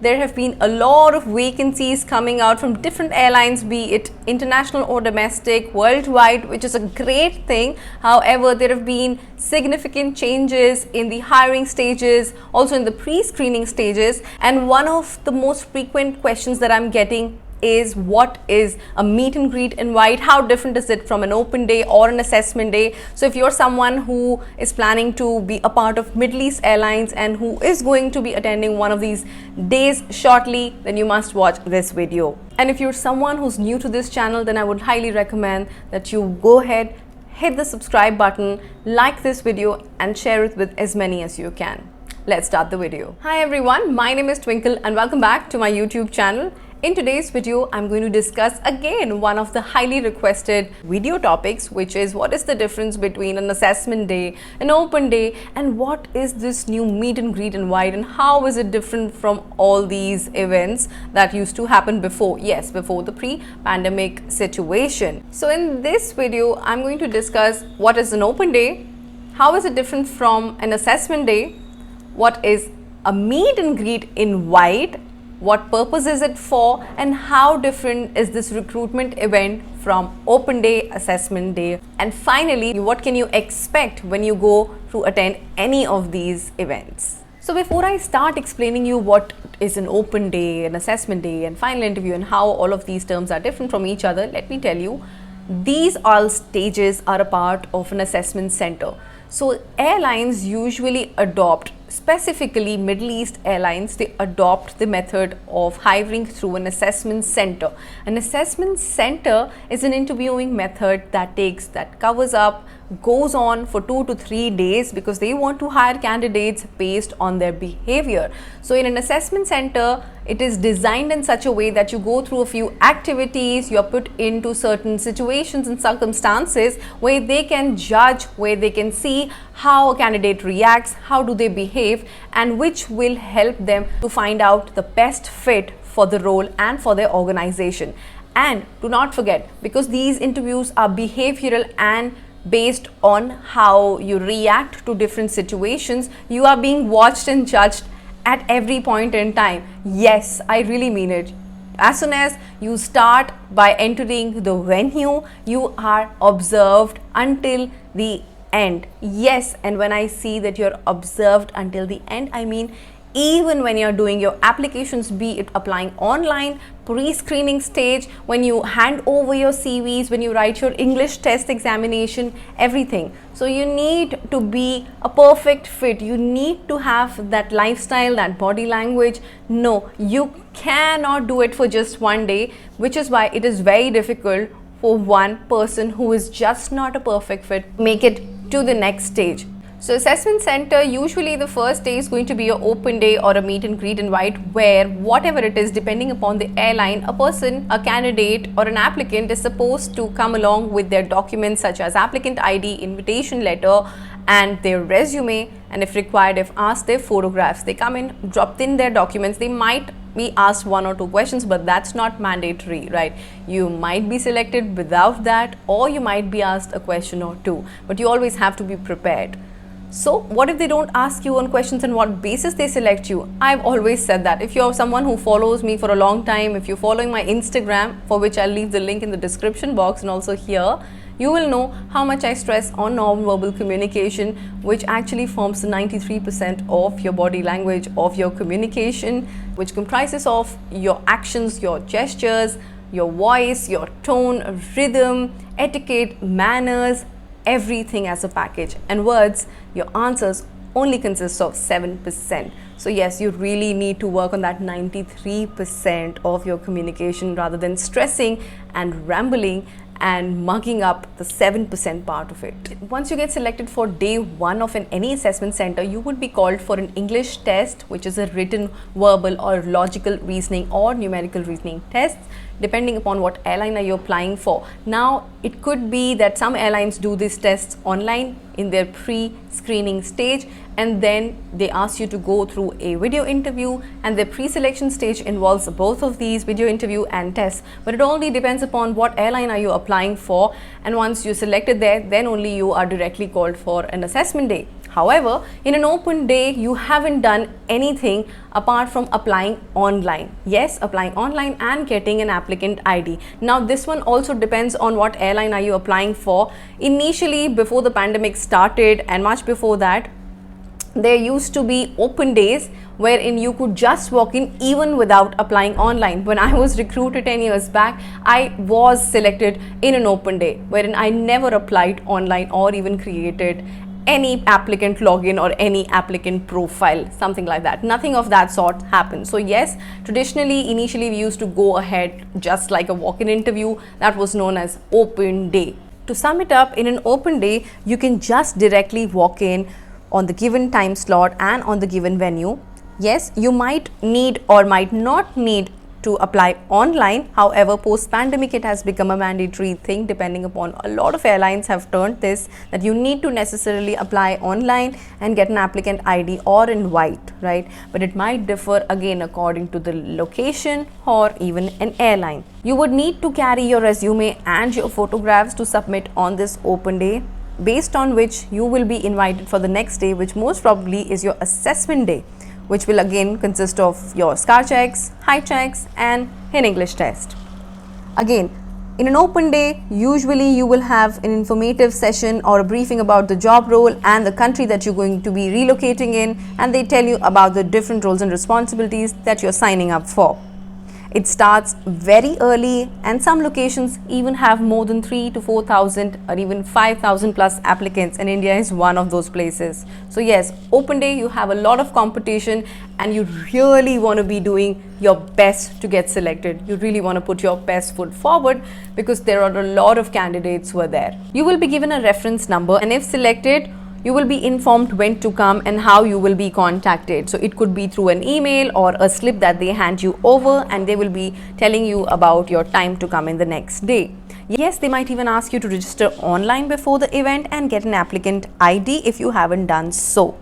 there have been a lot of vacancies coming out from different airlines, be it international or domestic, worldwide, which is a great thing. However, there have been significant changes in the hiring stages, also in the pre-screening stages, and one of the most frequent questions that I'm getting is, what is a meet and greet invite? How different is it from an open day or an assessment day? So if you're someone who is planning to be a part of Middle East Airlines and who is going to be attending one of these days shortly, then you must watch this video. And if you're someone who's new to this channel, then I would highly recommend that you go ahead, hit the subscribe button, like this video and share it with as many as you can. Let's start the video. Hi everyone, my name is Twinkle and welcome back to my YouTube channel. In today's video, I'm going to discuss again one of the highly requested video topics, which is what is the difference between an assessment day, an open day, and what is this new meet and greet invite and how is it different from all these events that used to happen before, yes, before the pre-pandemic situation. So in this video, I'm going to discuss what is an open day, how is it different from an assessment day, what is a meet and greet invite, what purpose is it for, and how different is this recruitment event from open day, assessment day, and finally, what can you expect when you go to attend any of these events. So before I start explaining you what is an open day, an assessment day, and final interview, and how all of these terms are different from each other, let me tell you, these all stages are a part of an assessment center. So airlines usually adopt, specifically Middle East Airlines, they adopt the method of hiring through an assessment center. An assessment center is an interviewing method that covers up, goes on for 2 to 3 days because they want to hire candidates based on their behavior. So in an assessment center, it is designed in such a way that you go through a few activities, you're put into certain situations and circumstances where they can judge, where they can see how a candidate reacts, how do they behave, and which will help them to find out the best fit for the role and for their organization. And do not forget, because these interviews are behavioral and based on how you react to different situations, you are being watched and judged at every point in time. Yes, I really mean it. As soon as you start by entering the venue, you are observed until the end. Yes, and when I see that you're observed until the end, I mean even when you're doing your applications, be it applying online, pre-screening stage, when you hand over your CVs, when you write your English test examination, everything. So you need to be a perfect fit. You need to have that lifestyle, that body language. No, you cannot do it for just one day, which is why it is very difficult for one person who is just not a perfect fit make it to the next stage. So assessment center, usually the first day is going to be an open day or a meet and greet invite where whatever it is, depending upon the airline, a person, a candidate or an applicant is supposed to come along with their documents such as applicant ID, invitation letter and their resume, and if required, if asked, their photographs. They come in, dropped in their documents. They might be asked 1 or 2 questions, but that's not mandatory, right? You might be selected without that, or you might be asked a question or 2, but you always have to be prepared. So what if they don't ask you on questions and what basis they select you? I've always said that if you're someone who follows me for a long time, if you're following my Instagram, for which I'll leave the link in the description box and also here, you will know how much I stress on non-verbal communication, which actually forms 93% of your body language, of your communication, which comprises of your actions, your gestures, your voice, your tone, rhythm, etiquette, manners, everything as a package. And words, your answers only consist of 7%. So yes, you really need to work on that 93% of your communication rather than stressing and rambling and mugging up the 7% part of it. Once you get selected for day 1 of any assessment center, you would be called for an English test, which is a written, verbal or logical reasoning or numerical reasoning test, depending upon what airline are you applying for. Now, it could be that some airlines do these tests online in their pre-screening stage, and then they ask you to go through a video interview, and the pre-selection stage involves both of these, video interview and tests. But it only depends upon what airline are you applying for, and once you're selected there, then only you are directly called for an assessment day. However, in an open day, you haven't done anything apart from applying online. Yes, applying online and getting an applicant ID. Now, this one also depends on what airline are you applying for. Initially, before the pandemic started and much before that, there used to be open days wherein you could just walk in even without applying online. When I was recruited 10 years back, I was selected in an open day wherein I never applied online or even created any applicant login or any applicant profile, something like that. Nothing of that sort happened. So yes, traditionally, initially we used to go ahead just like a walk-in interview. That was known as open day. To sum it up, in an open day, you can just directly walk in on the given time slot and on the given venue. Yes, you might need or might not need to apply online. However, post pandemic, it has become a mandatory thing, depending upon a lot of airlines have turned this, that you need to necessarily apply online and get an applicant ID or invite, right? But it might differ again according to the location or even an airline. You would need to carry your resume and your photographs to submit on this open day, based on which you will be invited for the next day, which most probably is your assessment day, which will again consist of your SCAR checks, height checks and an English test. Again, in an open day, usually you will have an informative session or a briefing about the job role and the country that you're going to be relocating in, and they tell you about the different roles and responsibilities that you're signing up for. It starts very early, and some locations even have more than 3,000 to 4,000 or even 5,000 plus applicants, and India is one of those places. So yes, open day, you have a lot of competition and you really want to be doing your best to get selected. You really want to put your best foot forward because there are a lot of candidates who are there. You will be given a reference number, and if selected, you will be informed when to come and how you will be contacted. So it could be through an email or a slip that they hand you over, and they will be telling you about your time to come in the next day. Yes, they might even ask you to register online before the event and get an applicant ID if you haven't done so.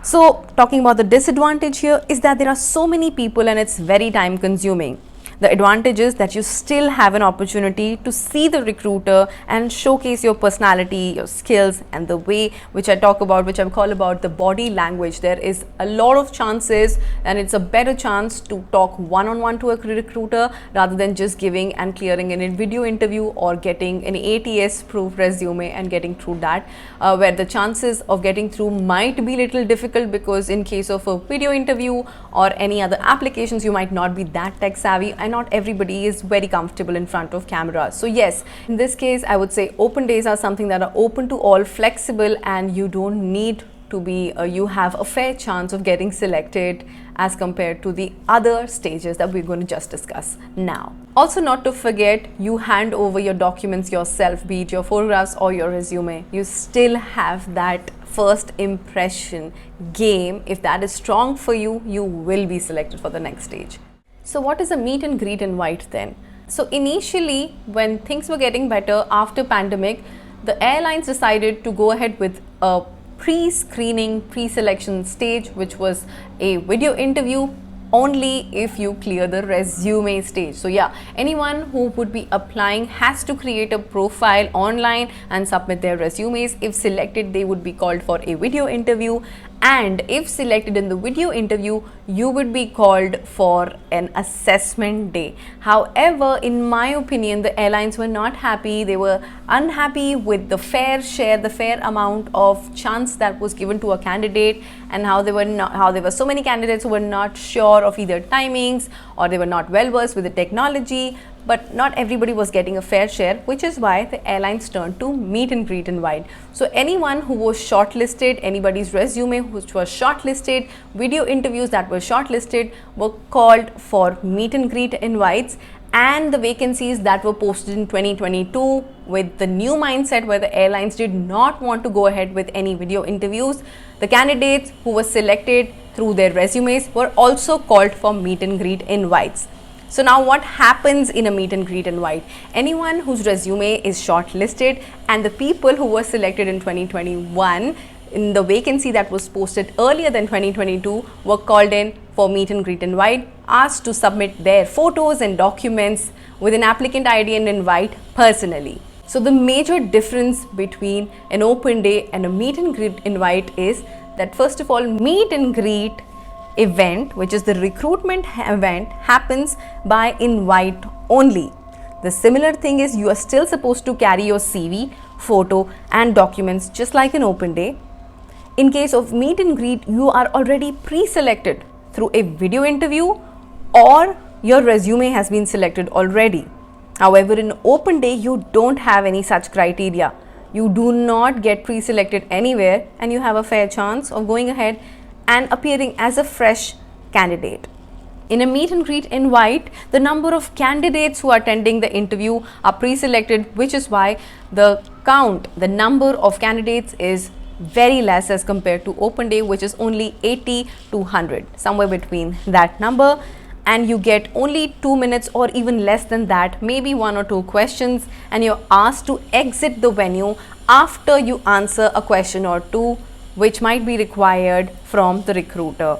So talking about the disadvantage here is that there are so many people and it's very time consuming. The advantage is that you still have an opportunity to see the recruiter and showcase your personality, your skills, and the way which I talk about, which I call about the body language. There is a lot of chances, and it's a better chance to talk one-on-one to a recruiter rather than just giving and clearing in a video interview or getting an ATS proof resume and getting through that, where the chances of getting through might be little difficult, because in case of a video interview or any other applications, you might not be that tech savvy, and not everybody is very comfortable in front of cameras. So yes, in this case, I would say open days are something that are open to all, flexible, and you don't need to be, you have a fair chance of getting selected as compared to the other stages that we're going to just discuss now. Also, not to forget, you hand over your documents yourself, be it your photographs or your resume. You still have that first impression game. If that is strong for you, you will be selected for the next stage. So what is a meet and greet invite then? So initially, when things were getting better after pandemic, the airlines decided to go ahead with a pre-screening, pre-selection stage, which was a video interview only if you clear the resume stage. So yeah, anyone who would be applying has to create a profile online and submit their resumes. If selected, they would be called for a video interview, and if selected in the video interview, you would be called for an assessment day. However, in my opinion, the airlines were not happy. They were unhappy with the fair share, the fair amount of chance that was given to a candidate, and how there were so many candidates who were not sure of either timings, or they were not well versed with the technology. But not everybody was getting a fair share, which is why the airlines turned to meet and greet invite. So anyone who was shortlisted, anybody's resume which was shortlisted, video interviews that were shortlisted, were called for meet and greet invites. And the vacancies that were posted in 2022 with the new mindset where the airlines did not want to go ahead with any video interviews, the candidates who were selected through their resumes were also called for meet and greet invites. So now what happens in a meet and greet invite? Anyone whose resume is shortlisted and the people who were selected in 2021 in the vacancy that was posted earlier than 2022 were called in for meet and greet invite, asked to submit their photos and documents with an applicant ID and invite personally. So the major difference between an open day and a meet and greet invite is that, first of all, meet and greet event, which is the recruitment event, happens by invite only. The similar thing is you are still supposed to carry your CV, photo and documents just like an open day. In case of meet and greet, you are already pre-selected through a video interview or your resume has been selected already. However, in open day, you don't have any such criteria. You do not get pre-selected anywhere and you have a fair chance of going ahead and appearing as a fresh candidate. In a meet and greet invite, the number of candidates who are attending the interview are pre-selected, which is why the number of candidates is very less as compared to open day, which is only 80 to 100, somewhere between that number. And you get only 2 minutes or even less than that, maybe 1 or 2 questions, and you're asked to exit the venue after you answer a question or two which might be required from the recruiter.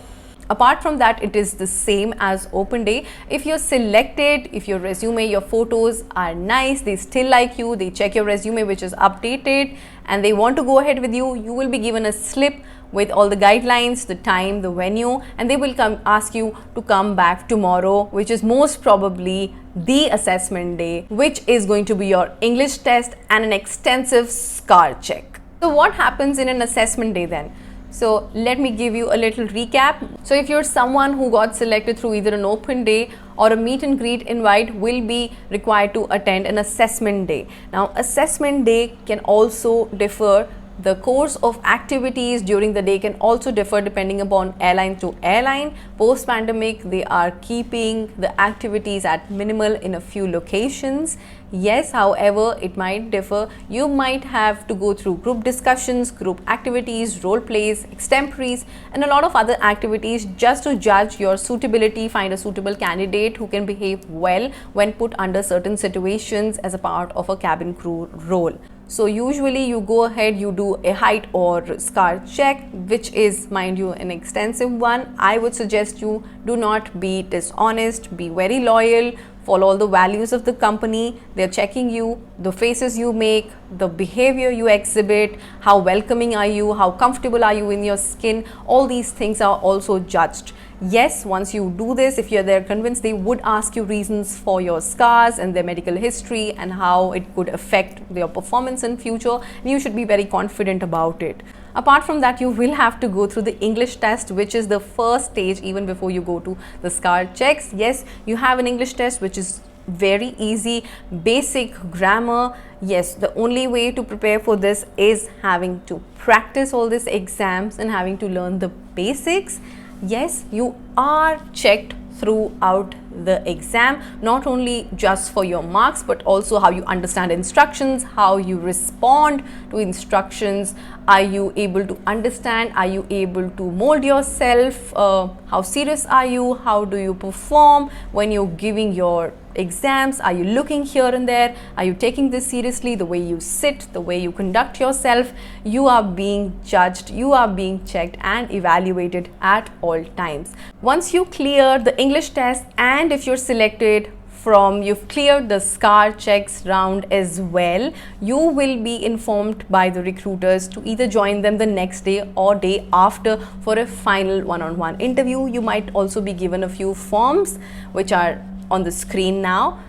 Apart from that, it is the same as open day. If you're selected, if your resume, your photos are nice, they still like you, they check your resume which is updated and they want to go ahead with you, you will be given a slip with all the guidelines, the time, the venue, and they will ask you to come back tomorrow, which is most probably the assessment day, which is going to be your English test and an extensive SCAR check. So what happens in an assessment day then? So let me give you a little recap. So if you're someone who got selected through either an open day or a meet and greet invite, will be required to attend an assessment day. Now, assessment day can also differ. The course of activities during the day can also differ depending upon airline to airline. Post-pandemic, they are keeping the activities at minimal in a few locations. Yes, however, it might differ. You might have to go through group discussions, group activities, role plays, extemporaries, and a lot of other activities just to judge your suitability, find a suitable candidate who can behave well when put under certain situations as a part of a cabin crew role. So usually you go ahead, you do a height or SCAR check, which is, mind you, an extensive one. I would suggest you do not be dishonest, be very loyal, follow all the values of the company. They're checking you, the faces you make, the behavior you exhibit, how welcoming are you, how comfortable are you in your skin. All these things are also judged. Yes, once you do this, if you're there convinced, they would ask you reasons for your scars and their medical history and how it could affect your performance in future. And you should be very confident about it. Apart from that, you will have to go through the English test, which is the first stage even before you go to the SCAR checks. Yes, you have an English test which is very easy, basic grammar. Yes, the only way to prepare for this is having to practice all these exams and having to learn the basics. Yes, you are checked throughout the exam, not only just for your marks but also how you understand instructions, how you respond to instructions, are you able to understand, are you able to mold yourself, how serious are you, how do you perform when you're giving your exams, are you looking here and there, are you taking this seriously, the way you sit, the way you conduct yourself. You are being judged, you are being checked and evaluated at all times. Once you clear the English test and if you're selected you've cleared the SCAR checks round as well, you will be informed by the recruiters to either join them the next day or day after for a final one-on-one interview. You might also be given a few forms which are on the screen now,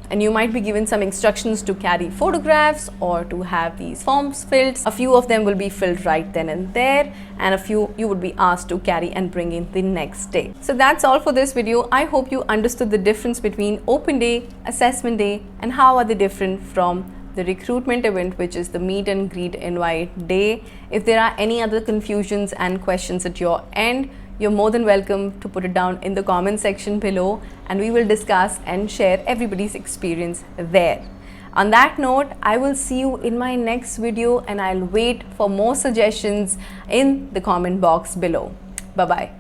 and you might be given some instructions to carry photographs or to have these forms filled. A few of them will be filled right then and there, and a few you would be asked to carry and bring in the next day. So that's all for this video. I hope you understood the difference between open day, assessment day, and how are they different from the recruitment event, which is the meet and greet invite day. If there are any other confusions and questions at your end, you're more than welcome to put it down in the comment section below, and we will discuss and share everybody's experience there. On that note, I will see you in my next video, and I'll wait for more suggestions in the comment box below. Bye-bye.